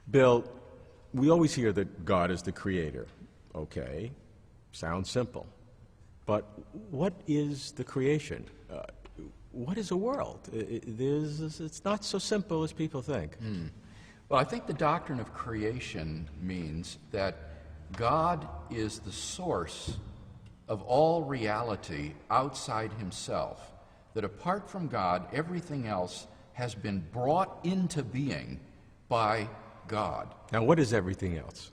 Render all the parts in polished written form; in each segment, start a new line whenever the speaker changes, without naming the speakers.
Bill, we always hear that God is the creator. Okay, sounds simple. But what is the creation? What is a world? It's not so simple as people think.
Well, I think the doctrine of creation means that God is the source of all reality outside himself, that apart from God, everything else has been brought into being by God.
Now, what is everything else?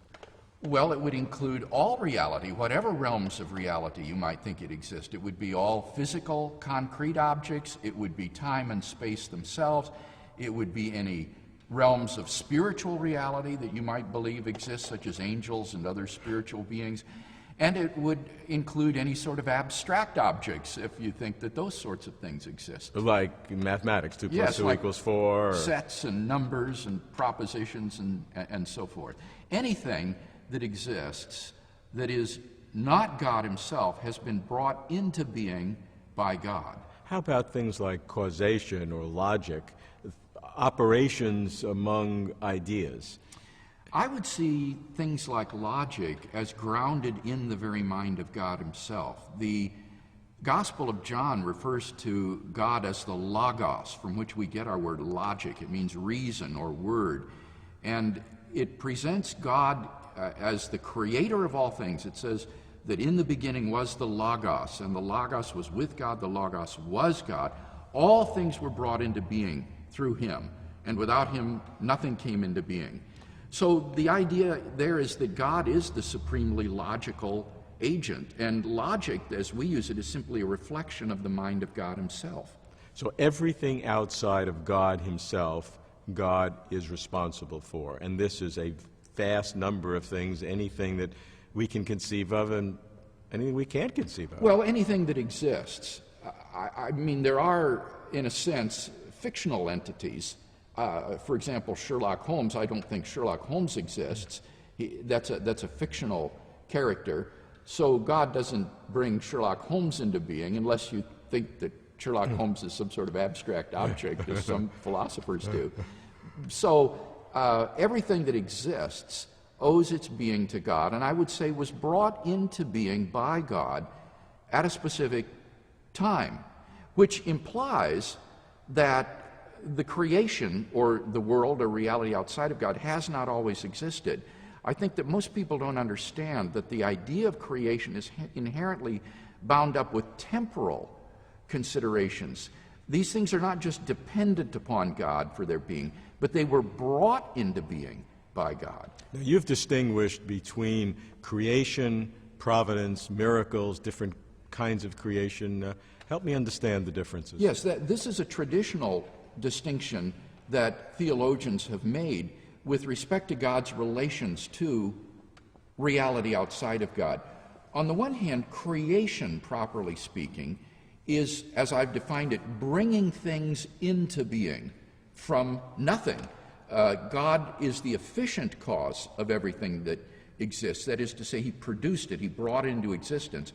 Well, it would include all reality, whatever realms of reality you might think it exists. It would be all physical, concrete objects. It would be time and space themselves. It would be any realms of spiritual reality that you might believe exist, such as angels and other spiritual beings. And it would include any sort of abstract objects, if you think that those sorts of things exist.
Like mathematics, 2 plus 2
like
equals 4. Or...
sets and numbers and propositions and so forth. Anything that exists that is not God himself has been brought into being by God.
How about things like causation or logic, operations among ideas?
I would see things like logic as grounded in the very mind of God himself. The Gospel of John refers to God as the Logos, from which we get our word logic. It means reason or word. And it presents God as the creator of all things. It says that in the beginning was the Logos, and the Logos was with God, the Logos was God. All things were brought into being through him, and without him nothing came into being. So the idea there is that God is the supremely logical agent, and logic, as we use it, is simply a reflection of the mind of God himself.
So everything outside of God himself, God is responsible for, and this is a vast number of things, anything that we can conceive of and anything we can't conceive of.
Well, anything that exists. I mean, there are, in a sense, fictional entities. For example, Sherlock Holmes. I don't think Sherlock Holmes exists. That's a fictional character. So God doesn't bring Sherlock Holmes into being unless you think that Sherlock Holmes is some sort of abstract object, as some philosophers do. So everything that exists owes its being to God, and I would say was brought into being by God at a specific time, which implies that the creation or the world or reality outside of God has not always existed. I think that most people don't understand that the idea of creation is inherently bound up with temporal considerations. These things are not just dependent upon God for their being, but they were brought into being by God.
Now, you've distinguished between creation, providence, miracles, different kinds of creation. Help me understand the differences.
Yes, this is a traditional distinction that theologians have made with respect to God's relations to reality outside of God. On the one hand, creation, properly speaking, is, as I've defined it, bringing things into being from nothing. God is the efficient cause of everything that exists. That is to say, he produced it, he brought it into existence.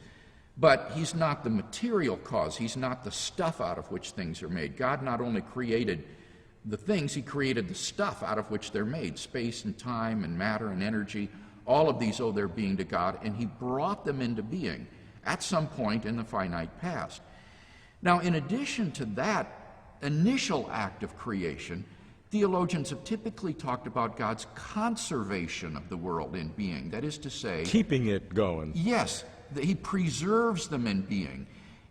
But he's not the material cause. He's not the stuff out of which things are made. God not only created the things, he created the stuff out of which they're made, space and time and matter and energy. All of these owe their being to God, and he brought them into being at some point in the finite past. Now, in addition to that initial act of creation, theologians have typically talked about God's conservation of the world in being. That is to say,
keeping it going.
Yes, that he preserves them in being.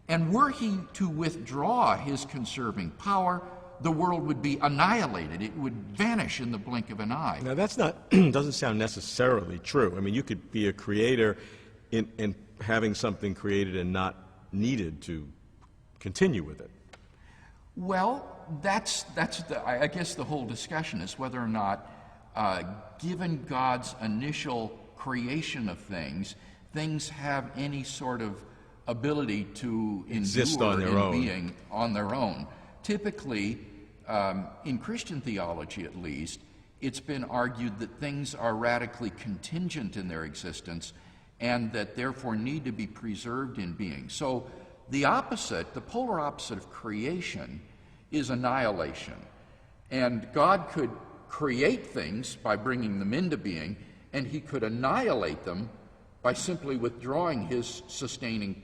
And were he to withdraw his conserving power, the world would be annihilated. It would vanish in the blink of an eye.
Now, that's not doesn't sound necessarily true. I mean, you could be a creator in having something created and not needed to continue with it.
Well, I guess the whole discussion is whether or not, given God's initial creation of things have any sort of ability to
exist
endure
on their
in
own.
Being on their own. Typically, in Christian theology at least, it's been argued that things are radically contingent in their existence and that therefore need to be preserved in being. So the opposite, the polar opposite of creation, is annihilation. And God could create things by bringing them into being, and he could annihilate them by simply withdrawing his sustaining,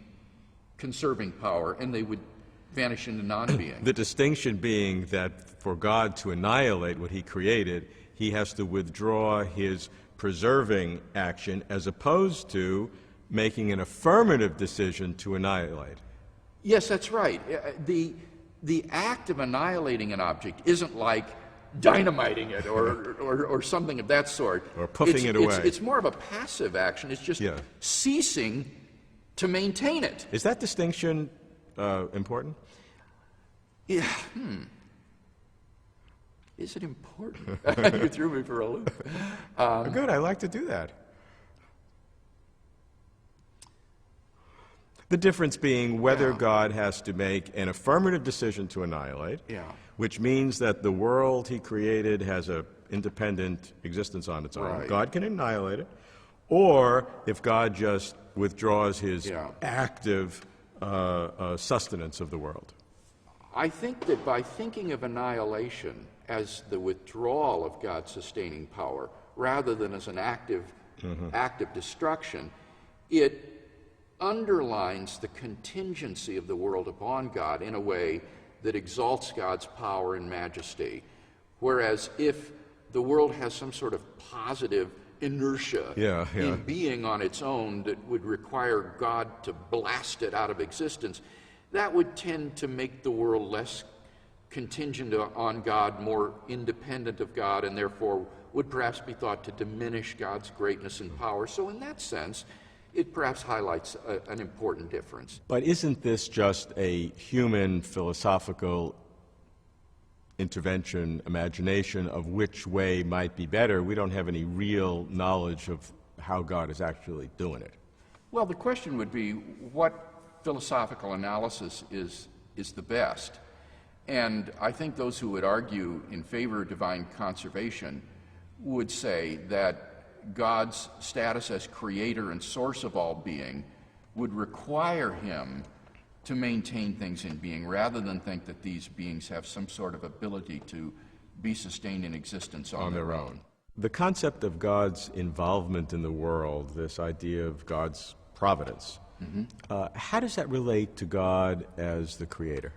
conserving power, and they would vanish into non-being.
The distinction being that for God to annihilate what he created, he has to withdraw his preserving action as opposed to making an affirmative decision to annihilate.
Yes, that's right. The act of annihilating an object isn't like dynamiting it or something of that sort.
Or puffing it away.
It's more of a passive action. It's just ceasing to maintain it.
Is that distinction important?
Yeah. Is it important? You threw me for a loop.
Good, I like to do that. The difference being whether God has to make an affirmative decision to annihilate, which means that the world he created has an independent existence on its own.
Right.
God can annihilate it. Or if God just withdraws his active sustenance of the world.
I think that by thinking of annihilation as the withdrawal of God's sustaining power, rather than as an active destruction, it underlines the contingency of the world upon God in a way that exalts God's power and majesty. Whereas if the world has some sort of positive inertia in being on its own that would require God to blast it out of existence, that would tend to make the world less contingent on God, more independent of God, and therefore would perhaps be thought to diminish God's greatness and power. So in that sense, it perhaps highlights an important difference.
But isn't this just a human philosophical intervention, imagination of which way might be better? We don't have any real knowledge of how God is actually doing it.
Well, the question would be, what philosophical analysis is the best? And I think those who would argue in favor of divine conservation would say that God's status as creator and source of all being would require him to maintain things in being, rather than think that these beings have some sort of ability to be sustained in existence on their own.
The concept of God's involvement in the world, this idea of God's providence, how does that relate to God as the creator?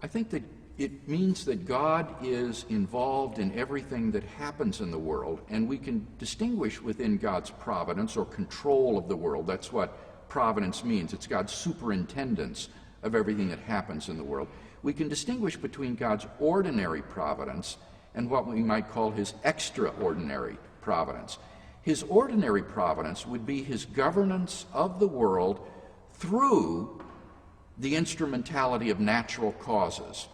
I think that it means that God is involved in everything that happens in the world, and we can distinguish within God's providence or control of the world. That's what providence means. It's God's superintendence of everything that happens in the world. We can distinguish between God's ordinary providence and what we might call his extraordinary providence. His ordinary providence would be his governance of the world through the instrumentality of natural causes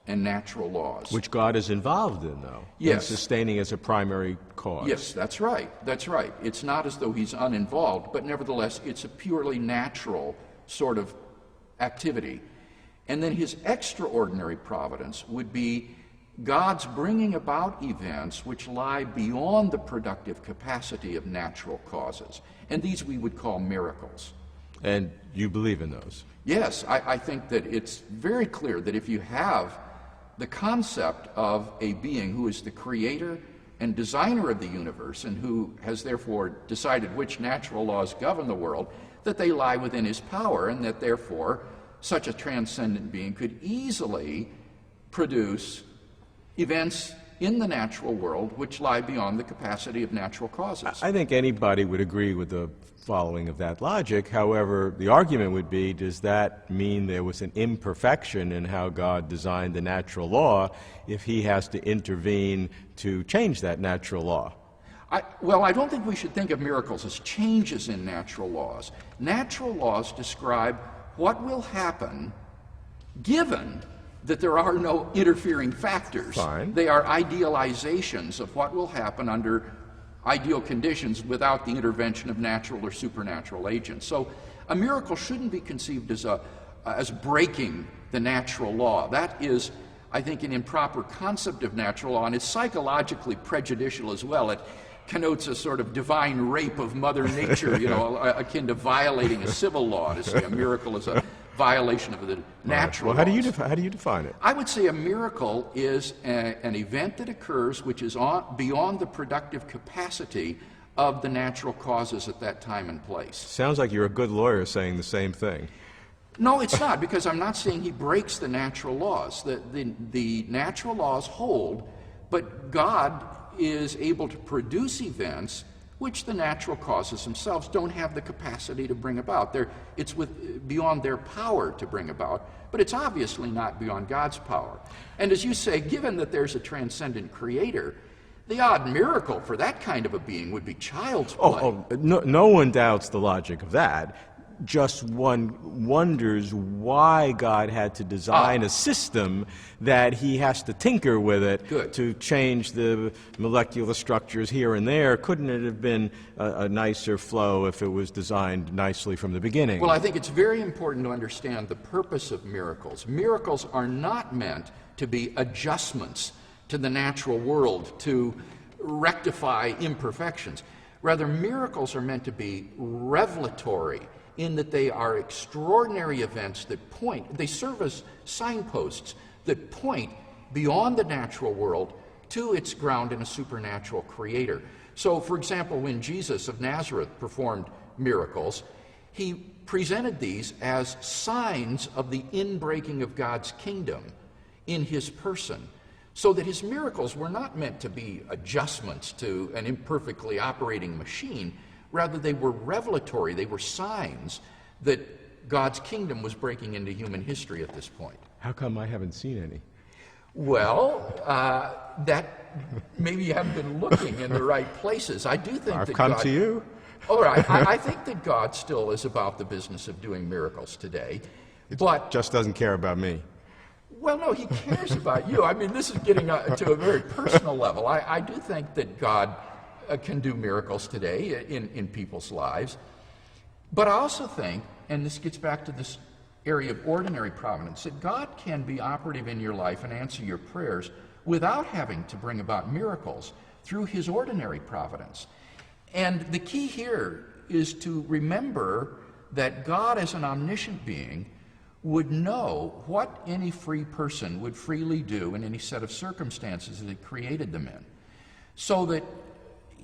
and natural laws.
Which God is involved in, though.
Yes.
And sustaining as a primary cause.
Yes, that's right. That's right. It's not as though he's uninvolved, but nevertheless, it's a purely natural sort of activity. And then his extraordinary providence would be God's bringing about events which lie beyond the productive capacity of natural causes. And these we would call miracles.
And you believe in those?
Yes, I think that it's very clear that if you have the concept of a being who is the creator and designer of the universe and who has therefore decided which natural laws govern the world, that they lie within his power, and that therefore such a transcendent being could easily produce events in the natural world which lie beyond the capacity of natural causes.
I think anybody would agree with the following of that logic. However, the argument would be, does that mean there was an imperfection in how God designed the natural law if he has to intervene to change that natural law?
Well, I don't think we should think of miracles as changes in natural laws. Natural laws describe what will happen given that there are no interfering factors.
Fine.
They are idealizations of what will happen under ideal conditions without the intervention of natural or supernatural agents. So a miracle shouldn't be conceived as breaking the natural law. That is, I think, an improper concept of natural law, and it's psychologically prejudicial as well. It connotes a sort of divine rape of Mother Nature, akin to violating a civil law, to say a miracle is a violation of the natural
Well,
laws.
how do you define it?
I would say a miracle is an event that occurs which is beyond the productive capacity of the natural causes at that time and place.
Sounds like you're a good lawyer saying the same thing.
No, it's not, because I'm not saying he breaks the natural laws. The natural laws hold, but God is able to produce events which the natural causes themselves don't have the capacity to bring about. It's beyond their power to bring about, but it's obviously not beyond God's power. And as you say, given that there's a transcendent creator, the odd miracle for that kind of a being would be child's play.
No one doubts the logic of that. Just one wonders why God had to design a system that he has to tinker with it to change the molecular structures here and there. Couldn't it have been a nicer flow if it was designed nicely from the beginning?
Well, I think it's very important to understand the purpose of miracles. Miracles are not meant to be adjustments to the natural world to rectify imperfections. Rather, miracles are meant to be revelatory, in that they are extraordinary events that they serve as signposts that point beyond the natural world to its ground in a supernatural creator. So, for example, when Jesus of Nazareth performed miracles, he presented these as signs of the inbreaking of God's kingdom in his person, so that his miracles were not meant to be adjustments to an imperfectly operating machine. Rather, they were revelatory, they were signs that God's kingdom was breaking into human history at this point.
How come I haven't seen any?
Well, that maybe you haven't been looking in the right places. I do think
I've
that
come
God,
to you.
All right, I think that God still is about the business of doing miracles today, but
Just doesn't care about me.
well, no, he cares about you. I mean, this is getting to a very personal level. I do think that God can do miracles today in people's lives. But I also think, and this gets back to this area of ordinary providence, that God can be operative in your life and answer your prayers without having to bring about miracles through his ordinary providence. And the key here is to remember that God, as an omniscient being, would know what any free person would freely do in any set of circumstances that he created them in. So that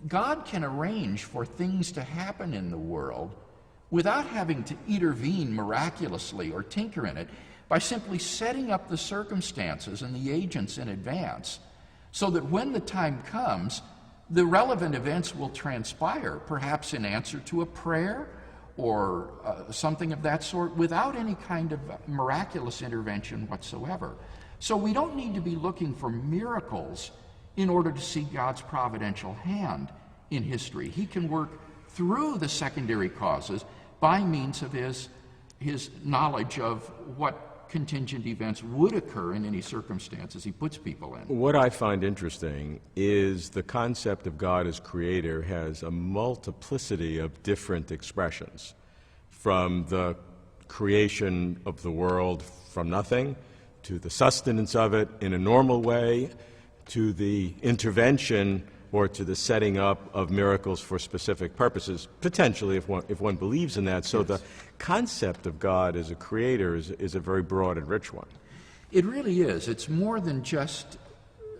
God can arrange for things to happen in the world without having to intervene miraculously or tinker in it, by simply setting up the circumstances and the agents in advance, so that when the time comes, the relevant events will transpire, perhaps in answer to a prayer or something of that sort, without any kind of miraculous intervention whatsoever. So we don't need to be looking for miracles in order to see God's providential hand in history. He can work through the secondary causes by means of his knowledge of what contingent events would occur in any circumstances he puts people in.
What I find interesting is the concept of God as creator has a multiplicity of different expressions, from the creation of the world from nothing, to the sustenance of it in a normal way, to the intervention or to the setting up of miracles for specific purposes, potentially if one believes in that. So yes, the concept of God as a creator is a very broad and rich one.
It really is. It's more than just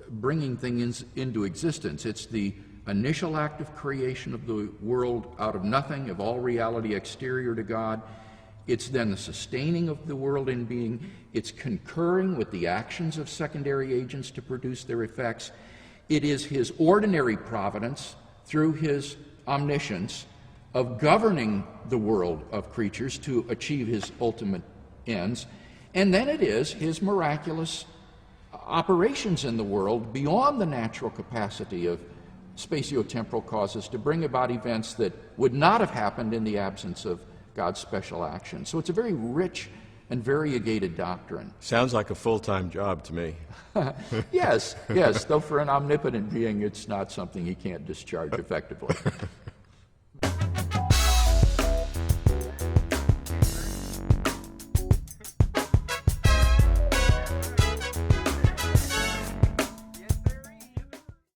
bringing things into existence. It's the initial act of creation of the world out of nothing, of all reality exterior to God. It's then the sustaining of the world in being. It's concurring with the actions of secondary agents to produce their effects. It is his ordinary providence through his omniscience of governing the world of creatures to achieve his ultimate ends. And then it is his miraculous operations in the world beyond the natural capacity of spatiotemporal causes to bring about events that would not have happened in the absence of God's special action. So it's a very rich and variegated doctrine.
Sounds like a full-time job to me.
Yes, though for an omnipotent being, it's not something he can't discharge effectively.